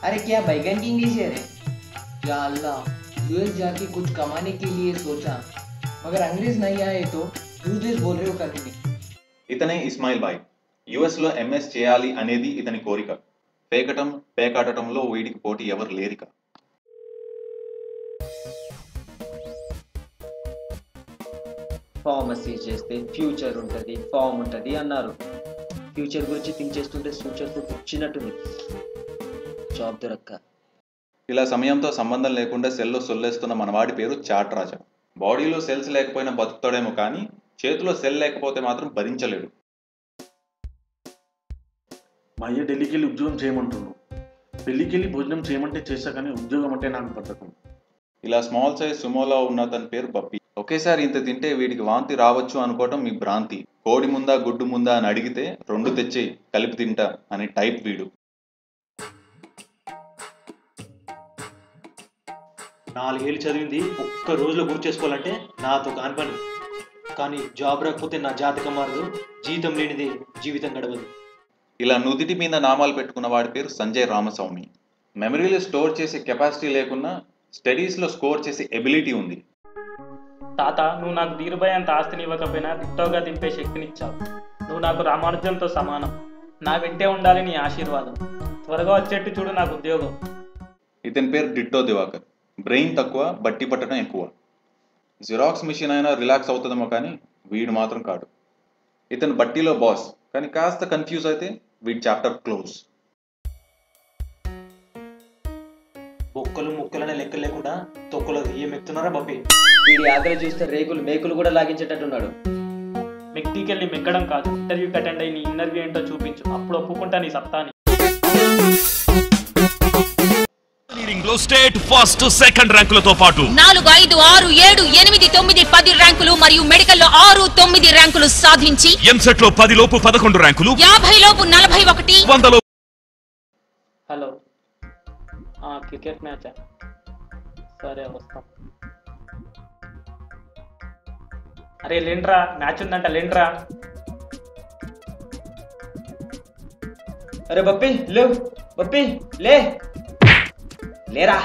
अरे क्या बैगन की इंग्लिश है रे? या अल्लाह, यूएस जाके कुछ कमाने के लिए सोचा, मगर अंग्रेज नहीं आए तो यूज बोल रहे हो कभी नहीं. ఇతనే ఇస్మాయిల్ బాయ్. యుఎస్లో ఎంఎస్ చేయాలి అనేది ఇతని కోరిక. పేకటం పేకాటటంలో వీడికి పోటీ ఎవరు లేరిక. ఫార్మసీ చేస్తే ఫ్యూచర్ ఉంటుంది, ఫామ్ ఉంటుంది అన్నారు. ఫ్యూచర్ గురించి థింక్ చేస్తుంటే ఫ్యూచర్తో వచ్చినట్టుంది. జాబ్ దొరక్క ఇలా సమయంతో సంబంధం లేకుండా సెల్లో సొల్లేస్తున్న మనవాడి పేరు చాట్ రాజా. బాడీలో సెల్స్ లేకపోయినా బతుకుతాడేమో కానీ చేతిలో సెల్ లేకపోతే మాత్రం భరించలేడు. మా అయ్య ఢిల్లీకి వెళ్ళి ఉద్యోగం చేయమంటున్నాడు. పెళ్ళికి వెళ్ళి భోజనం చేయమంటే చేస్తా, కానీ ఉద్యోగం అంటే నాకు బద్ధకం. ఇలా స్మాల్ సైజ్ సుమోలో ఉన్న తన పేరు బప్పి. ఒకేసారి ఇంత తింటే వీడికి వాంతి రావచ్చు అనుకోవటం మీ భ్రాంతి. కోడి ముందా గుడ్డు ముందా అని అడిగితే 2 తెచ్చి కలిపి తింటా అనే టైప్ వీడు. 4 ఏళ్ళు చదివింది ఒక్క రోజులో గుర్తు చేసుకోవాలంటే నాతో కాని పని. కానీ జాబ్ రాకపోతే నా జాతకం మారదు, జీతం లేనిదే జీవితం గడవదు. ఇలా నుదిటి మీద నామాలు పెట్టుకున్న వాడి పేరు సంజయ్ రామస్వామి. మెమరీలో స్టోర్ చేసే కెపాసిటీ లేకున్నా స్టడీస్లో స్కోర్ చేసే ఎబిలిటీ ఉంది. తాత, నువ్వు నాకు ధీరుభాయ్ అంత ఆస్తిని ఇవ్వకపోయినా దిట్టోగా దింపే శక్తినిచ్చావు. నువ్వు నాకు రామానుజంతో సమానం. నా వెంటే ఉండాలి నీ ఆశీర్వాదం. త్వరగా వచ్చేట్టు చూడు నాకు ఉద్యోగం. ఇతని పేరు డిట్టో దివాకర్. బ్రెయిన్ తక్కువ, బట్టి పట్టడం ఎక్కువ. జిరాక్స్ మిషన్ అయినా రిలాక్స్ అవుతుందేమో కానీ వీడు మాత్రం కాడు. ఇతను బట్టీలో బాస్, కానీ కాస్త కన్ఫ్యూజ్ అయితే వీడి చాప్టర్ క్లోజ్. బొక్కలు ముక్కలనే లెక్కలు లేకుండా తొక్కలు ఏం ఎత్తున్నారా బప్పి? వీడి ఆకలి చూస్తే రేకులు మేకులు కూడా లాగించేటట్టున్నాడు. మెక్టీకెళ్ళి మెక్కడం కాదు, ఇంటర్వ్యూకి అటెండ్ అయ్యి నీ ఇంటర్వ్యూ ఏంటో చూపించు, అప్పుడు ఒప్పుకుంటా నీ సత్తాని. స్టేట్ ఫస్ట్ సెకండ్ ర్యాంకులతో పాటు 4, 5, 6, 7, 8, 9, 10 ర్యాంకులు మరియు మెడికల్లో 6, 9 ర్యాంకులు సాధించి ఎంసెట్ లో 10 లోపు 11 ర్యాంకులు, 50 లోపు 41, 100 లోపు. హలో, క్రికెట్ మ్యాచా? సరే వస్తాం. అరే లేంట్రా, మ్యాచ్ ఉందంట లేంట్రా. అరే బప్పి లేవు, బప్పి లేరా.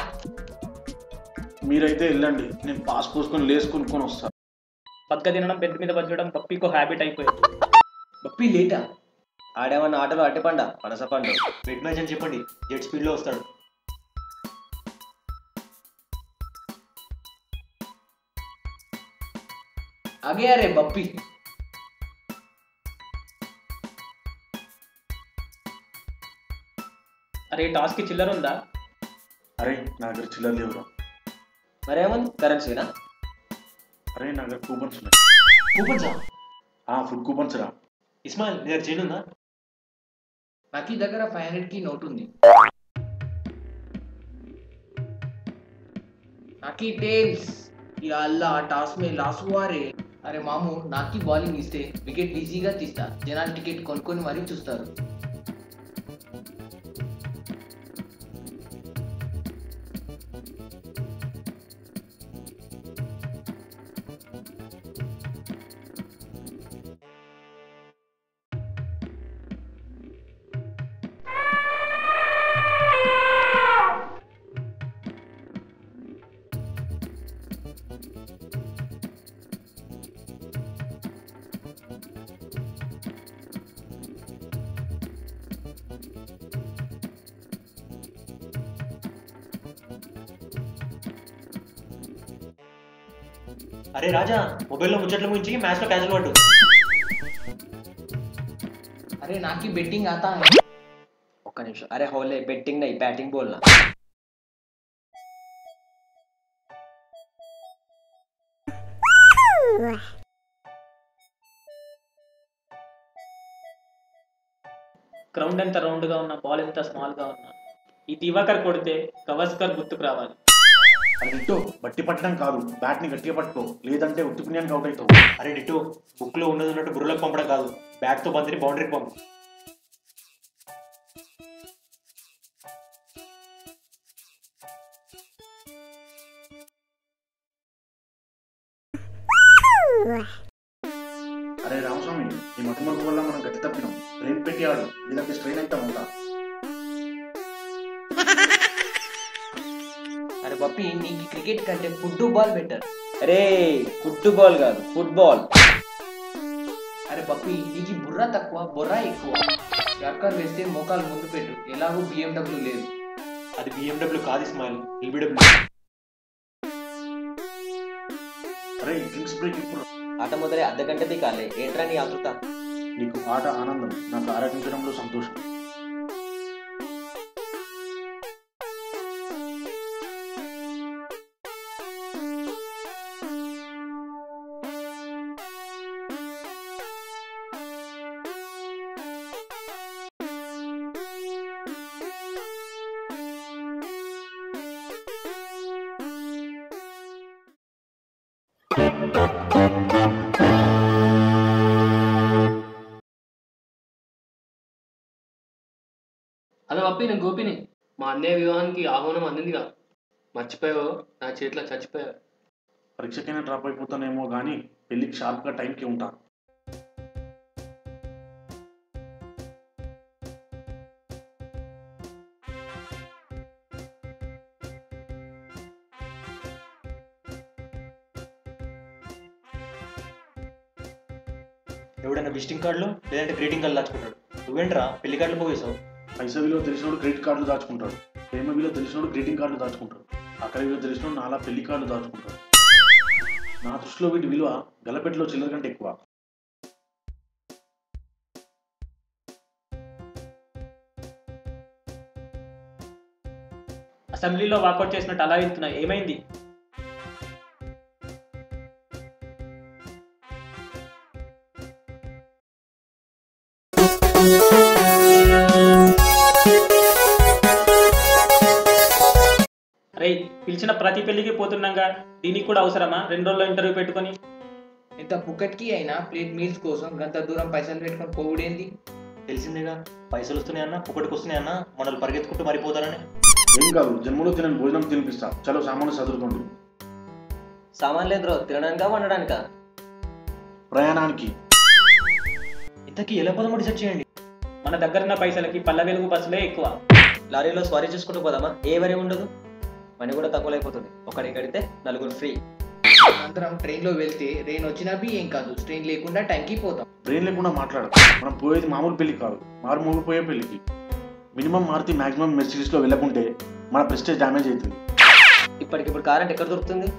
మీరైతే వెళ్ళండి, నేను పాస్ పోసుకొని లేసుకొని వస్తా. పక్క తినడం, బెడ్ మీద బజ్జడం పప్పికో హ్యాబిట్ అయిపోయింది. బప్పి లేటా? ఆడేమన్నా ఆటలో అట్టపండ పనసపండు. బెడ్ మ్యాచ్ అని చెప్పండి, జెట్ స్పీడ్ లో వస్తాడు. आगे अरे बप्पी. అరే టాస్క్ కి చిల్లర ఉందా? అరే నా దగ్గర చిల్లర లేవురా. మరేమన్నా కరెన్సీనా? అరే నా దగ్గర కూపన్స్ ఉన్నాయి. కూపన్సా? ఫుడ్ కూపన్స్ రా. ఇస్మాయిల్ నీ దగ్గర చేయనుందా? నాకి దగ్గర 500 की నోట్ ఉంది. నాకి టేల్స్. या अल्लाह, टास्क में लास हुआ रे. అరే మాము, నాకి బౌలింగ్ ఇస్తే వికెట్ ఈజీగా తీస్తా. జనాలు టికెట్ కొనుక్కొని మరీ చూస్తారు. అరే రాజా, మొబైల్లో ముచ్చట్ల గురించి మ్యాచ్ లో క్యాన్సిల్ పడ్డు. अरे नाकी बेटिंग आता है. ఒక్క నిమిషం. అరే హోలే, బెట్టింగ్ నై, బ్యాటింగ్ బోల్నా. గ్రౌండ్ ఎంత రౌండ్ గా ఉన్నా, బాల్ ఎంత స్మాల్ గా ఉన్నా, ఈ దివాకర్ కొడితే గవస్కర్ గుర్తుకు రావాలి. అది డిట్టో, బట్టి పట్టడం కాదు, బ్యాట్ ని గట్టిగా పట్టుకో, లేదంటే ఉత్తి పుణ్యానికి అవుట్ అవుతావు. అరే డిట్టో, బుక్ లో ఉన్నది ఉన్నట్టు బుర్రలకు పంపడం కాదు, బ్యాట్ తో బంతిని బౌండరీకి పంపు. అరే రామస్వామి, ఈ మతుమరుపు వల్ల మనం గట్టి తప్పినాం. బ్రెయిన్ పెట్టి ఆడు, లేదంటే స్ట్రెయిన్ అవుతాం అంతా. అరే పప్పి నీకు క్రికెట్ కంటే ఫుట్బాల్ బెటర్. అరే ఫుట్బాల్ కాదు ఫుట్బాల్. అరే పప్పి నీకు బుర్రా తక్కువ బొర్రా ఎక్కువ. యార్కర్ వేస్తే మోకాలు ముందు పెట్టు, ఎలాగో BMW లేదు. అది BMW కాదు ఇస్మాయిల్, LBW. అరే డ్రింక్స్ బ్రేక్ ఇప్పుడు. ఆట మొదలై అర్ధగంటది కాలే, ఏంట్రా నీ ఆతృత? నీకు ఆట ఆనందం, నాకు ఆరాధించడంలో సంతోషం. హలో పప్పి, నేను గోపిని. మా అన్నయ్య వివాహానికి ఆహ్వానం అందిందిగా, మర్చిపోయావో? నా చేతిలో చచ్చిపోయావు. పరీక్షకైనా డ్రాప్ అయిపోతానేమో కానీ పెళ్ళికి షార్ప్గా టైంకి ఉంటా. ఎవడైనా విజిటింగ్ కార్డులు లేదంటే గ్రీటింగ్ కార్డులు దాచుకుంటాడు. నువ్వేంట్రా పెళ్లి కార్డులు పోగేసావు? పైసా విలువ తెలిసినోడు క్రెడిట్ కార్డులు దాచుకుంటాడు, ప్రేమ విలువ తెలిసినోడు గ్రీటింగ్ కార్డులు దాచుకుంటాడు, అక్కడి విలువ తెలిసినోడు నాలా పెళ్లి కార్డులు దాచుకుంటాడు. నా దృష్టిలో వీటి విలువ గలపెట్టలో చిల్లర కంటే ఎక్కువ. అసెంబ్లీలో వాకౌట్ చేసినట్టు అలా వెళ్తున్నావు, ఏమైంది? రే పిలిచిన ప్రతి పెళ్లికి పోతున్నాగా, దీనికి కూడా అవసరమా 2 రోజుల్లో ఇంటర్వ్యూ పెట్టుకొని? ఇంత పుక్కట్కి అయినా ప్లేట్ మీల్స్ కోసం గంత దూరం పైసలు పెట్టుకొని పోవుడేంది? తెలిసిందేగా, పైసలు వస్తున్నాయన్నా ఒకటికి వస్తున్నాయన్నా మనల్ని పరిగెత్తుకుంటూ మరిపోతారని. ఏం కాదు, జన్మలో తినని భోజనం తినిపిస్తా. చలో సామాను చదువుకోండి. సామాన్ లేదు బ్రో, తినడానికా వండడానికా? ప్రయాణానికి. ఇంతకీ ఎలా పోదామో డిసైడ్ చేయండి. మన దగ్గరున్న పైసలకి పల్ల వెలుగు బస్సులే ఎక్కువ. లారీలో స్వారీ చేసుకుంటూ పోదామా? ఏ వరే ఉండదు, మనీ కూడా తక్కువ అయిపోతుంది. ఒకటి కడితే 4 ఫ్రీ. అందరం ట్రైన్లో వెళ్తే రెయిన్ వచ్చినా బి ఏం కాదు, ట్రైన్ లేకుండా టైంకి పోతాం. బ్రెయిన్ లేకుండా మాట్లాడు. మనం పోయేది మామూలు పెళ్లి కాదు, మారుమోగిపోయే పెళ్లికి. మినిమం మారుతి మ్యాక్సిమం మెర్సిడీస్లో వెళ్ళకుంటే మన ప్రెస్టేజ్ డ్యామేజ్ అవుతుంది. ఇప్పటికిప్పుడు కార్ అంటే ఎక్కడ దొరుకుతుంది?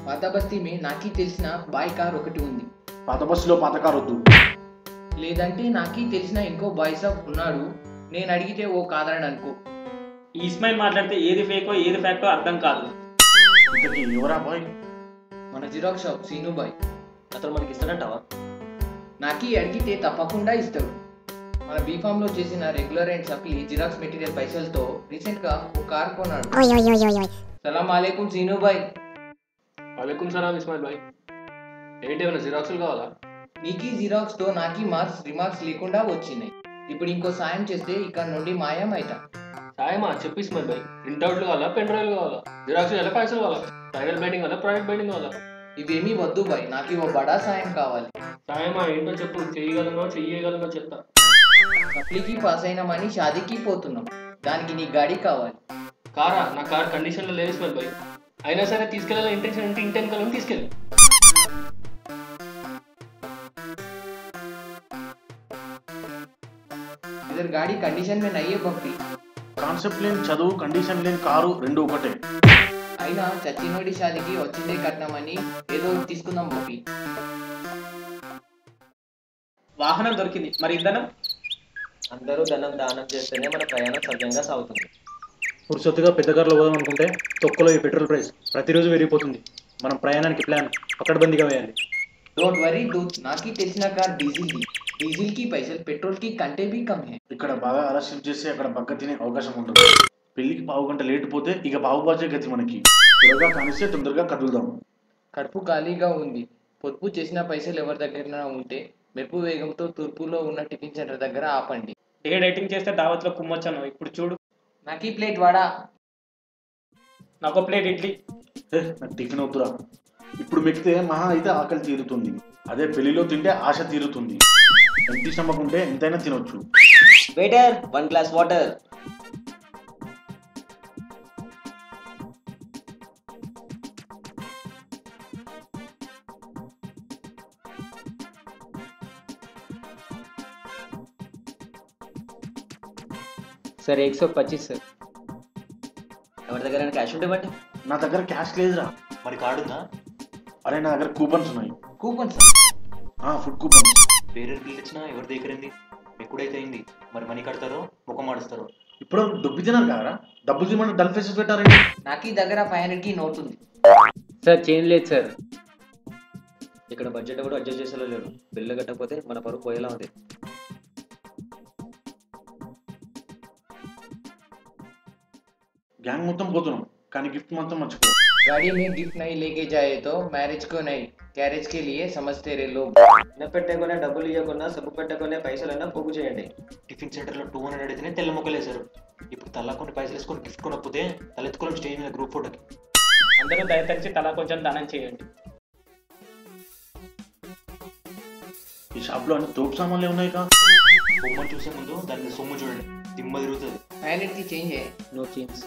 పాత బస్తీ మీ నాకి తెలిసిన బాయ్ కార్ ఒకటి ఉంది. పాత బస్సులో పాత కార్ వద్దు. లేదంటే నాకి తెలిసిన ఇంకో బాయ్ సాబ్ ఉన్నాడు, నేను అడిగితే ఓ కాదరని అనుకో. ఈ ఇస్మాయిల్ మాట్లాడితే ఏది ఫేకో ఏది ఫ్యాక్టో అర్థం కాదు. ఇంతకీ ఎవరా బాయ్? మన జిరాక్స్ షాప్ సీను బాయ్. అతను మనకి ఇస్తాడంటావా? నాకి అడిగితే తప్పకుండా ఇస్తాడు. మన బీఫామ్ లో చేసిన regular and supply xerox material పైసలతో రీసెంట్ గా ఒక కార్ కొన్నాడు. సలాం అలైకుం సీను బాయ్. వాలేకుం సలాం ఇస్మాయిల్ భాయ్. ఏంటి, ఏమైనా జిరాక్స్లు కావాలా? నీకి జిరాక్స్ తో నాకి మార్క్స్ రిమార్క్స్ లేకుండా వచ్చినాయి. ఇప్పుడు ఇంకో సాయం చేస్తే ఇక్కడ నుండి మాయం అవుతా. సాయమా చెప్పు ఇస్మాయిల్ భాయ్. ప్రింట్అవుట్లు కావాలా, పెన్ డ్రైవ్లు కావాలా, జిరాక్స్ ఎలా పైసలు కావాలా, ఫైనల్ బైండింగ్ కావాలా, ప్రైవేట్ బైండింగ్ కావాలా? ఇవేమీ వద్దు బాయ్, నాకు ఓ బడా సాయం కావాలి. సాయమా ఏంటో చెప్పు, చెయ్యగలనో చెప్తా. సప్లీకి పాస్ అయినామని షాదీకి పోతున్నాం, దానికి నీ గాడి కావాలి. కారా? నా కార్ కండిషన్లో లేదు ఇస్మాయిల్ భాయ్. అయినా సరే తీసుకెళ్ళాలి ఇంటెన్షన్ అంటే ఇంటెన్కల్ తీసుకెళ్ళి. इधर गाड़ी कंडीशन में नहीं है पप्पी. కాన్సెప్ట్ లేని చదువు, కండిషన్ లేని కారు రెండు ఒకటే. అయినా చచ్చినోడి షాదీకి వచ్చిందే కట్నామని ఏదో తీసుకుందాం పప్పి. వాహనం దొరికింది, మరి ఇంధనం? అందరూ ధనం దానం చేస్తేనే మన ప్రయాణం సవ్యంగా సాగుతుంది. ఇప్పుడు సొత్తుగా పెద్ద కార్లో పోదాం అనుకుంటే తొక్కలో ఈ పెట్రోల్ ప్రైస్ ప్రతిరోజు పెరిగిపోతుంది. మనం ప్రయాణానికి ప్లాన్ పకడ్బందీగా వేయాలి. డోంట్ వరీ డూడ్, నాకి తెలిసిన కార్ డీజిల్ ది. డీజిల్ की पैसे पेट्रोल की कंटे भी कम है. ఇక్కడ బాగా ఆలస్యం చేస్తే అక్కడ బగ్గ తినే అవకాశం ఉండదు. పెళ్లికి పావు గంట లేట్ పోతే ఇక పావు బాజే గతి మనకి. త్వరగా కానిస్తే తొందరగా కదులుదాం. కడుపు ఖాళీగా ఉంది. పొదుపు చేసిన పైసలు ఎవరి దగ్గర ఉంటే మెరుపు వేగంతో తూర్పులో ఉన్న టిఫిన్ సెంటర్ దగ్గర ఆపండి. ఏ డైటింగ్ చేస్తే దావత్లో కుమ్మొచ్చాను, ఇప్పుడు చూడు. నాకి ప్లేట్ వడా. నాకు ప్లేట్ ఇడ్లీ. నాకు టిఫిన్ వద్దురా. ఇప్పుడు మెక్కితే మహా అయితే ఆకలి తీరుతుంది, అదే పెళ్లిలో తింటే ఆశ తీరుతుంది. ఎంటి స్టమక్ ఉంటే ఎంతైనా తినొచ్చు. Waiter 1 glass water. సరే 125 సార్. ఎవరి దగ్గర క్యాష్ ఉంటే బట్టి. నా దగ్గర క్యాష్ లేదురా. మరి కార్డు ఉందా? అరే నా దగ్గర కూపన్స్ ఉన్నాయి. కూపన్స్? Food coupons. వేరే బిల్ ఇచ్చినా ఎవరి దగ్గర అయింది? ఎక్కడైతే అయింది మరి మనీ కడతారో ముఖం మాడుస్తారో. ఇప్పుడు డబ్బు తిన్నారు కదరా, డబ్బులు తీయమని డల్ ఫేసెస్ పెట్టారండి. నాకు ఈ దగ్గర 500కి నోట్ ఉంది సార్. చేంజ్ లేదు సార్. ఇక్కడ బడ్జెట్ కూడా అడ్జస్ట్ చేసేలా లేడు. బిల్లు కట్టకపోతే మన పరువు పోయేలా ఉంది. గ్యాంగ్ మొత్తం పోతున్నాం కానీ గిఫ్ట్ మొత్తం మర్చిపో. गाड़ी में गिफ्ट नहीं लेके जाए तो मैरिज को नहीं कैरेज के लिए समझते रहे लोग. పెట్టేకొనే డబ్బులు ఇవ్వకుండా సబ్బు పెట్టేకొనే పైసలన్నా పోగు చేయండి. టిఫిన్ సెంటర్లో 200 అడిగితేనే తెల్ల మొక్కలేశారు. ఇప్పుడు తలా కొన్ని పైసలు వేసుకొని గిఫ్ట్ కొనకపోతే తలెత్తుకోవడం స్టేజ్ మీద గ్రూప్ ఫోటోకి. అందరూ దయతలిచి తలా కొంచెం దానం చేయండి. ఈ షాప్ లో అన్ని తోపు సామాన్లు ఉన్నాయి కా. బొమ్మను చూసే ముందు దాని మీద సొమ్ము చూడండి, దిమ్మ తిరుగుతుంది. 500 चेंज है. No change.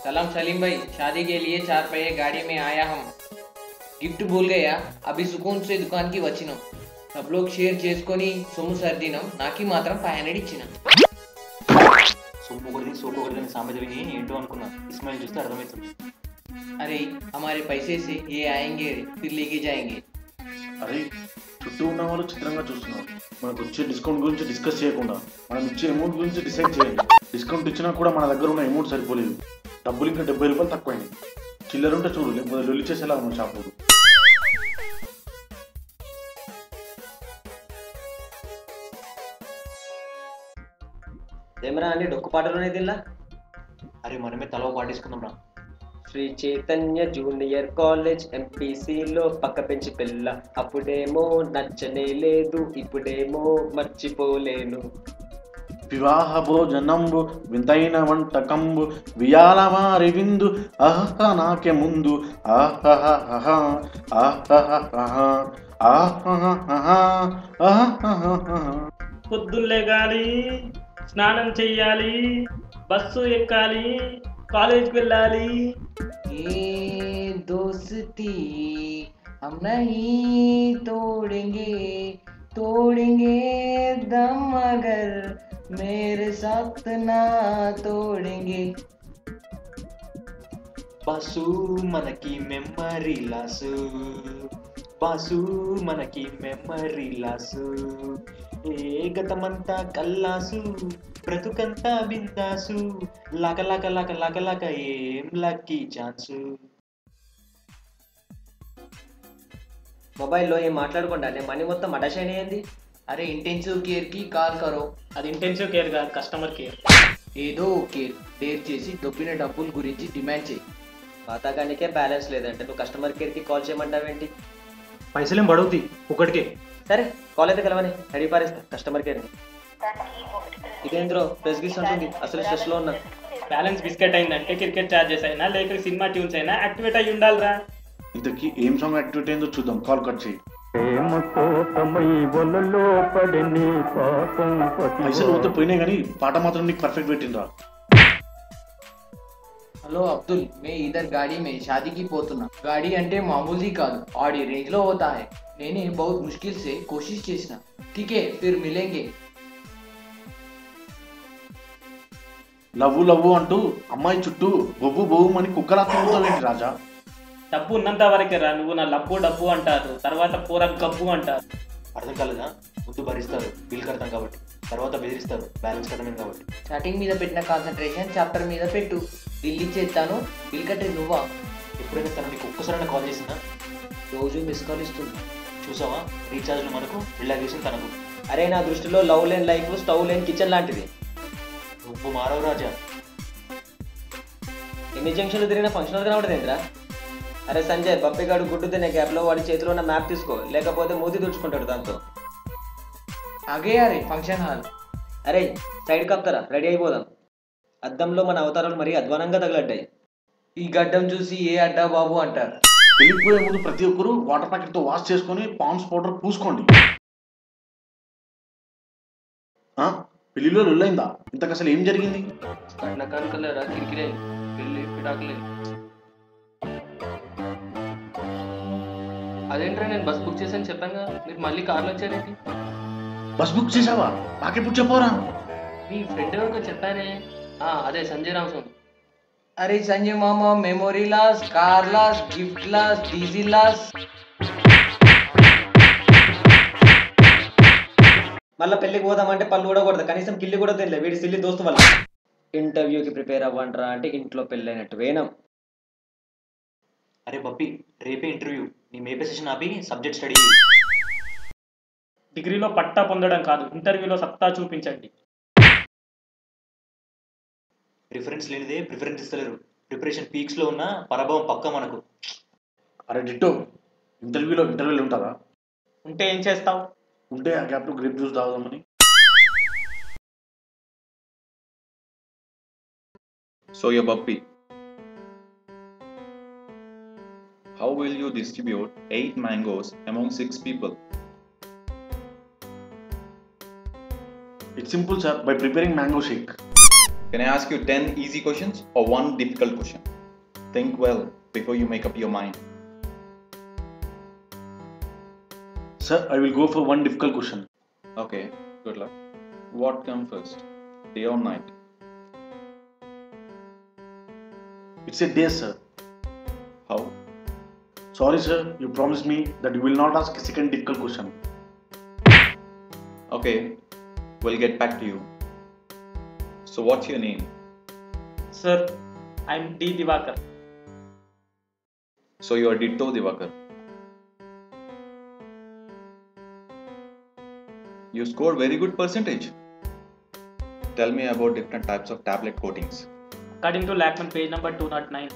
सलाम सलीम भाई, शादी के लिए 4 पहिए गाड़ी में आया हम. గిఫ్ట్ భూల్ గయా అభి సుకూన్ సే దుకాన్ కి వచ్చినాం. సబ్ లోగ్ షేర్ చేసుకొని సొమ్ము సర్దినాం. నాకి మాత్రం 500 ఇచ్చినాం. సొమ్ము ఒకటి సోపు ఒకటి సామెత విని ఏంటో అనుకున్నా. ఇస్మాయిల్ చూస్తే అర్థమవుతుంది. అరే हमारे पैसे से ये आएंगे फिर लेके जाएंगे. అరే చుట్టూ ఉన్న వాళ్ళు చిత్రంగా చూస్తున్నారు. మనకు వచ్చే డిస్కౌంట్ గురించి డిస్కస్ చేయకుండా మనం ఇచ్చే అమౌంట్ గురించి డిసైడ్ చేయండి. డిస్కౌంట్ ఇచ్చినా కూడా మన దగ్గర ఉన్న అమౌంట్ సరిపోలేదు. డబ్బులు ఇంకా 70 రూపాయలు తక్కువైంది. చిల్లర ఉంటే చూడు, లేకపోతే లొల్లి చేసేలా ఉన్న షాపు. ఏమరా అని డొక్కు పాటలోనే తిల్లా. అరే మనమే తల పాటించుకుందాం రా. శ్రీ చైతన్య జూనియర్ కాలేజ్ ఎంపీసీలో పక్క పెంచి పిల్ల. అప్పుడేమో నచ్చనే లేదు, ఇప్పుడేమో మర్చిపోలేను. వివాహ భోజనంబు వింతైన వంటకంబు వియాలవారి విందు ఆహ నాకే ముందు ఆహ పొద్దున్నేగాలి, స్నానం చెయ్యాలి, బస్సు ఎక్కాలి, కాలేజ్కి వెళ్ళాలి. ये दोस्ती हम नहीं तोड़ेंगे तोड़ेंगे दम मगर मेरे साथ ना तोड़ेंगे. బాసు మనకి మెమరీ లాసు, బాసు మనకి మెమరీ లాసు. ఏ గతమంతా కల్లాసు, బ్రతుకంతా బిందాసు. లక లక లక లక లక ఏం లక్కీ ఛాన్సు. మొబైల్లో ఏం మాట్లాడకుండా మనీ మొత్తం అటాచ్ అయ్యింది. अरे इंटेंसिव केयर की కాల్ करो. అది ఇంటెన్సివ్ కేర్ కాదు, కస్టమర్ కేర్. ఏదో కేర్ డేర్ చేసి దొబ్బిన డబ్బుల గురించి డిమాండ్ చేయి. పాతకానికే బ్యాలెన్స్ లేదంటే నువ్వు కస్టమర్ కేర్కి కాల్ చేయమంటావేంటి? పైసలేం పడవుతాయి ఒకటికే. సరే కాల్ అయితే కలవని అడిగి పారేస్తా కస్టమర్ కేర్ని. ఇదేంద్రో ప్రెస్ గిస్ అంటుంది, అసలు స్ట్రెస్లో ఉన్నా. బ్యాలెన్స్ బిస్కెట్ అయిందంటే క్రికెట్ ఛార్జెస్ అయినా లేక సినిమా ట్యూన్స్ అయినా యాక్టివేట్ అయ్యి ఉండాలిరా. ఇంతకీ ఏం సాంగ్ యాక్టివిటీ అయిందో చూద్దాం. కాల్ కట్ చేయి. పైసలు పోతే పోయినాయి కానీ పాట మాత్రం నీకు పర్ఫెక్ట్ పెట్టిండ్రా. హలో అబ్దుల్, మే ఇదర్ గాడి మే షాదీకి పోతున్నా. గాడి అంటే మామూలు కాదు, ఆడి రేంజ్ లో హోతా హై. నేనే బహుత్ ముష్కిల్ సే కోషిష్ చేసిన. ఠీకే ఫిర్ మిలేంగే. లవ్వు లవ్వు అంటూ అమ్మాయి చుట్టూ బొవ్వు బొవ్వు అని కుక్కలా తిరుగుతావేంటి రాజా? డబ్బు ఉన్నంత వరకే రా. నువ్వు నా లబ్బు డబ్బు అంటారు, తర్వాత పూర గబ్బు అంటారు. అర్థం కాలేదా? ముందు భరిస్తారు బిల్ కడతాం కాబట్టి, తర్వాత బెదిరిస్తారు బ్యాలెన్స్ కట్టమేం కాబట్టి. చాటింగ్ మీద పెట్టిన కాన్సన్ట్రేషన్ చాప్టర్ మీద పెట్టు. బిల్ ఇచ్చేస్తాను, బిల్ కట్టే నువ్వా? ఎప్పుడైనా తను నీకు ఒక్కసారైనా కాల్ చేసిందా? రోజు మిస్ కాల్ ఇస్తుంది. చూసావా, రీఛార్జ్లు మనకు, రిలాక్సేషన్ తనకు. అరే నా దృష్టిలో లవ్ లేని లైఫ్ స్టవ్ లేని కిచెన్ లాంటిది. నువ్వు మారవు రాజా. ఎన్ని జంక్షన్లు తిరిగిన ఫంక్షనల్ కనబడదేంద్రా? అరే సంజయ్, బప్పిగాడు గుడ్డు తినే గ్యాప్లో వాడి చేతిలో ఉన్న మ్యాప్ తీసుకో, లేకపోతే మూతి తుడుచుకుంటాడు దాంతో. ఆగే అరే ఫంక్షన్ హాల్. అరే సైడ్ కప్తారా, రెడీ అయిపోదాం. అద్దంలో మన అవతారాలు మరీ అధ్వానంగా తగలడ్డాయి. ఈ గడ్డం చూసి ఏ అడ్డా బాబు అంటారు. వెళ్ళిపోయే ముందు ప్రతి ఒక్కరు వాటర్ ప్యాకెట్ తో వాష్ చేసుకొని పాండ్స్ పౌడర్ పూసుకోండి. పెళ్లిలో లొల్లైందా? ఇంతకు అసలు ఏం జరిగింది? కానుకలేరా కిరికిరే, పెళ్ళి పిడాకులే. అదేంట్రా నేను బస్ బుక్ చేశాను చెప్పాను మీరు మళ్ళీ కార్లో వచ్చారేంటి? బస్ బుక్ చేసావా? నాకెప్పుడు చెప్పారా? మీ ఫ్రెండ్ ఎవరికో చెప్పానే. అదే సంజయ్ రామస్వామి. अरे संजय मामा, memory loss, car loss, gift loss, DG loss. మళ్ళీ పెళ్ళికి పోదామంటే పళ్ళు కూడా కొడతా, కనీసం కిల్లి కూడా తెలియదు వీడి సిల్లి దోస్తు వల్ల. ఇంటర్వ్యూకి ప్రిపేర్ అవ్వండిరా అంటే ఇంట్లో పెళ్ళైనట్టు వేనం. అరే బప్పి, రేపే ఇంటర్వ్యూ. నీ మేపే సెషన్ ఆపి సబ్జెక్ట్ స్టడీ. డిగ్రీలో పట్టా పొందడం కాదు, ఇంటర్వ్యూలో సత్తా చూపించండి. రిఫరెన్స్ లేనిదే ప్రిఫరెన్స్ ఇస్తలేరు. ప్రిపరేషన్ పీక్స్లో ఉన్న పరభావం పక్క మనకు. అరే డిట్టో, ఇంటర్వ్యూలో ఉంటుందా? ఉంటే ఏం చేస్తావు? ఉంటే ఆ గ్యాప్లో గ్రేప్ జ్యూస్ తాగుదామని. So your Bappi, how will you distribute 8 mangoes among 6 people? It's simple, sir. By preparing mango shake. Can I ask you 10 easy questions or one difficult question? Think well before you make up your mind. Sir, I will go for one difficult question. Okay, good luck. What comes first, day or night? It's a day, sir. How? Sorry, sir. You promised me that you will not ask a second difficult question. Okay, we'll get back to you. So what's your name? Sir, I'm D. Divakar. So you are Ditto Divakar. You scored very good percentage. Tell me about different types of tablet coatings. According to Lackman page number 209,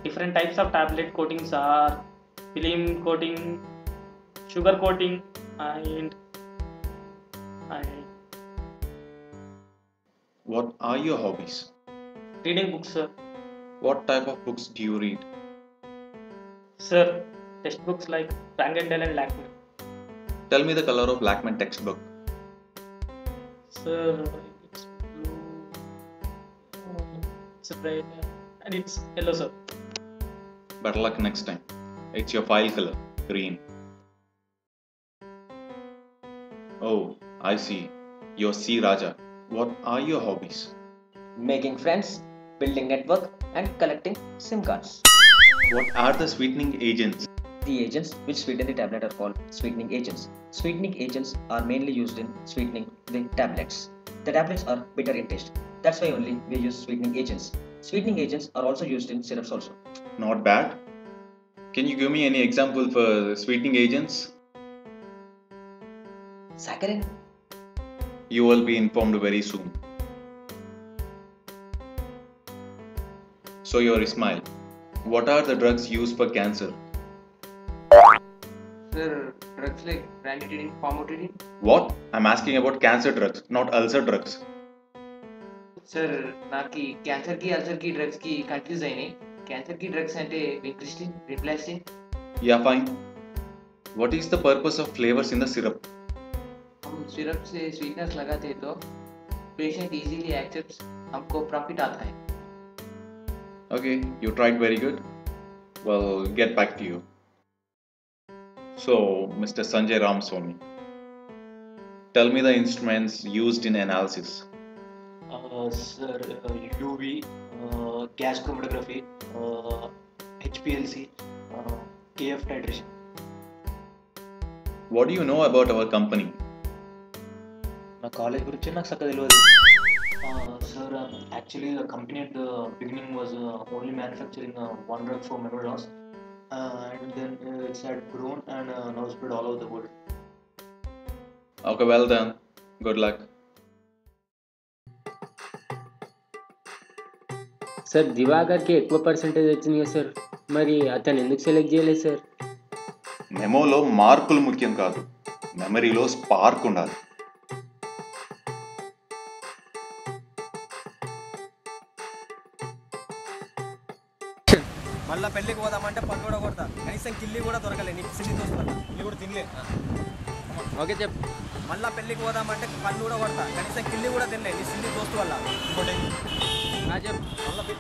different types of tablet coatings are film coating, sugar coating, and What are your hobbies? reading books, sir. What type of books do you read? Sir, textbooks like Frangendale and Lackman. Tell me the color of Lackman textbook. Sir, it's blue, it's red, and it's yellow, sir. Better luck next time. It's your file color, green. Oh, I see. You're C. Raja. What are your hobbies? Making friends, building network, and collecting SIM cards. What are the sweetening agents? The agents which sweeten the tablet are called sweetening agents. Sweetening agents are mainly used in sweetening the tablets. The tablets are bitter in taste. That's why only we use sweetening agents. Sweetening agents are also used in syrups also. Not bad. Can you give me any example for sweetening agents? Saccharin. You will be informed very soon. So you're Ismail. What are the drugs used for cancer? Sir, drugs like ranitidine, famotidine. What? I'm asking about cancer drugs, not ulcer drugs. Sir, నాకి cancer కి ulcer కి drugs కి confuse అయినాయి. Cancer కి drugs అంటే విన్క్రిస్టిన్, రిప్లాస్టిన్. Yeah, fine. What is the purpose of flavors in the syrup? हम syrup से sweetness लगाते हैं तो पेशेंट इजीली एक्सेप्ट्स, हमको प्रॉफिट आता है. Okay, you tried very good. Well, get back to you. So, Mr. Sanjay Ramaswamy, tell me the instruments used in analysis. Sir, UV, gas chromatography, HPLC, KF titration. What do you know about our company? నా college గురించి నాకు చక్కగా తెలియదు. Sir, actually the company at the beginning was only manufacturing one drug for memory loss, and then it's had grown and now spread all over the world. Okay, well done. Good luck. Sir దివాకర్కి ఎక్కువ percentage వచ్చింది కదా sir, మరి అతను ఎందుకు select చేయలేదు sir? మెమోలో మార్కులు ముఖ్యం కాదు, మెమరీలో స్పార్క్ ఉండాలి. మళ్ళీ పెళ్ళికి పోదామంటే పన్ను కూడా కొడతా, కనీసం కిల్లి కూడా దొరకలే, నీకు సిల్లి దోస్తున్నా కిల్లి కూడా తినలే. ఓకే చెప్పు. మళ్ళీ పెళ్ళికి పోదామంటే పన్ను కూడా కొడతా, కనీసం కిల్లి కూడా తినలే, నీ సిల్లి దోస్తు వల్ల. ఇంకోటి చెప్పు.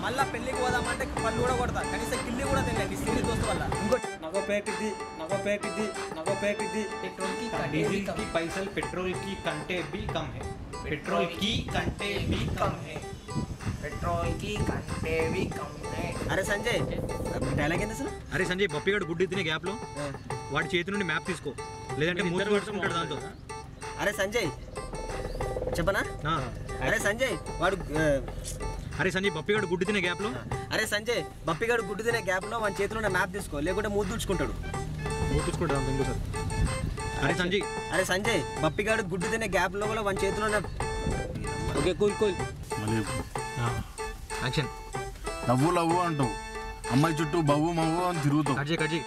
మళ్ళీ పెళ్ళికి పోదామంటే పన్ను కూడా కొడతా, కనీసం కిల్లి కూడా తినలే, నీ సిల్లి దోస్తు వల్ల. ఇంకోటి नगो पेट दी पेट्रोल की डीजल की पैसल पेट्रोल की कंटे भी कम है पेट्रोल की कंटे भी कम है पेट्रोल की कंटे भी कम है अरे संजय డైలాగ్ ఏంది అసలు అరే సంజయ్ బప్పిగాడు గుడ్డి తినే గ్యాప్ లో వాడి చేతి నుండి మ్యాప్ తీసుకో లేదంటే మూత పట్టుకుంటాడు దాంతో అరే సంజయ్ చెప్పనా అరే సంజయ్ వాడు అరే సంజయ్ బప్పిగాడు గుడ్డి తినే గ్యాప్ లో అరే సంజయ్ బప్పిగాడు గుడ్డు తినే గ్యాప్ లో వాడి చేతిలో ఉన్న మ్యాప్ తీసుకో లేకుంటే మూత దుడుచుకుంటాడు ఇంకోసారి అరే సంజయ్ బప్పిగాడు గుడ్డు తినే గ్యాప్ లో కూడా వాడి చేతిలో ఉన్న ఓకే కూల్ యాక్షన్ లవ్వు అంటావు అమ్మాయి చుట్టూ బవ్వు మవ్వు అని తిరుగుతావు కట్ చేయి